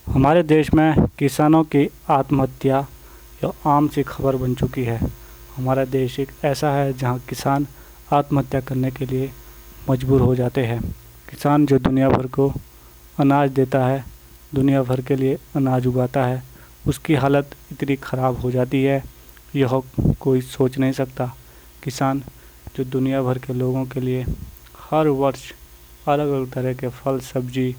हमारे देश में किसानों की आत्महत्या या आम सी खबर बन चुकी है। हमारा देश एक ऐसा है जहां किसान आत्महत्या करने के लिए मजबूर हो जाते हैं। किसान जो दुनिया भर को अनाज देता है, दुनिया भर के लिए अनाज उगाता है, उसकी हालत इतनी ख़राब हो जाती है यह कोई सोच नहीं सकता। किसान जो दुनिया भर के लोगों के लिए हर वर्ष अलग अलग तरह के फल, सब्जी,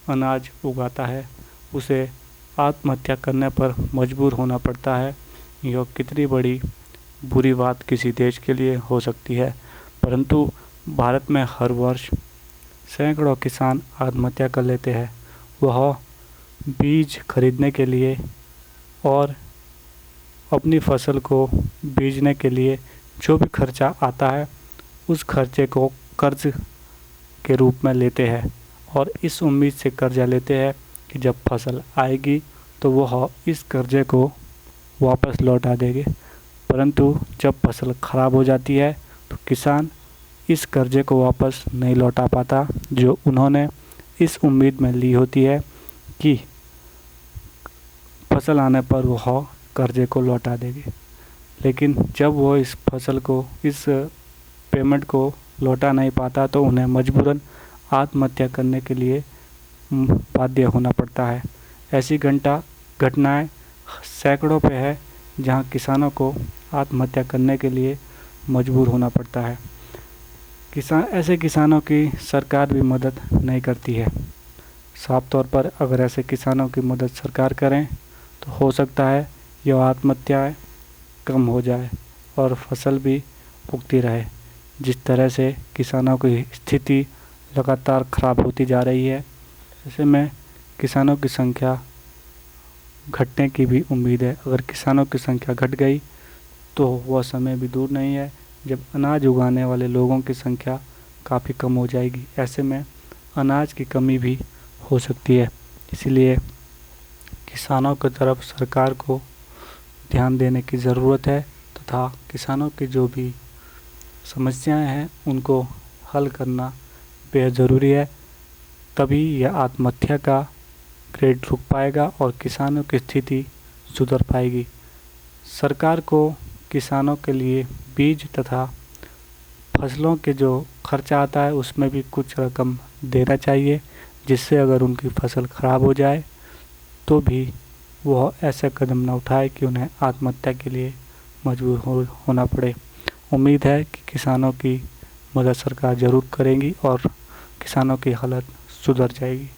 अनाज उगाता है, उसे आत्महत्या करने पर मजबूर होना पड़ता है। यह कितनी बड़ी बुरी बात किसी देश के लिए हो सकती है। परंतु भारत में हर वर्ष सैकड़ों किसान आत्महत्या कर लेते हैं। वह बीज खरीदने के लिए और अपनी फसल को बीजने के लिए जो भी खर्चा आता है उस खर्चे को कर्ज के रूप में लेते हैं और इस उम्मीद से कर्जा लेते हैं कि जब फसल आएगी तो वह इस कर्जे को वापस लौटा देंगे। परंतु जब फसल ख़राब हो जाती है तो किसान इस कर्जे को वापस नहीं लौटा पाता जो उन्होंने इस उम्मीद में ली होती है कि फसल आने पर वह कर्जे को लौटा देंगे। लेकिन जब वो इस फसल को, इस पेमेंट को लौटा नहीं पाता तो उन्हें मजबूरन आत्महत्या करने के लिए बाध्य होना पड़ता है। ऐसी घटनाएं सैकड़ों पे है जहां किसानों को आत्महत्या करने के लिए मजबूर होना पड़ता है। ऐसे किसानों की सरकार भी मदद नहीं करती है। साफ तौर पर अगर ऐसे किसानों की मदद सरकार करें तो हो सकता है यह आत्महत्याएं कम हो जाए और फसल भी उगती रहे। जिस तरह से किसानों की स्थिति लगातार ख़राब होती जा रही है, ऐसे में किसानों की संख्या घटने की भी उम्मीद है। अगर किसानों की संख्या घट गई तो वह समय भी दूर नहीं है जब अनाज उगाने वाले लोगों की संख्या काफ़ी कम हो जाएगी। ऐसे में अनाज की कमी भी हो सकती है। इसलिए किसानों की तरफ सरकार को ध्यान देने की ज़रूरत है तथा किसानों की जो भी समस्याएं हैं उनको हल करना बेहद ज़रूरी है। तभी यह आत्महत्या का रेट रुक पाएगा और किसानों की स्थिति सुधर पाएगी। सरकार को किसानों के लिए बीज तथा फसलों के जो खर्चा आता है उसमें भी कुछ रकम देना चाहिए, जिससे अगर उनकी फसल ख़राब हो जाए तो भी वह ऐसा कदम न उठाए कि उन्हें आत्महत्या के लिए मजबूर होना पड़े। उम्मीद है कि किसानों की मदद सरकार ज़रूर करेगी और किसानों की हालत सुधर जाएगी।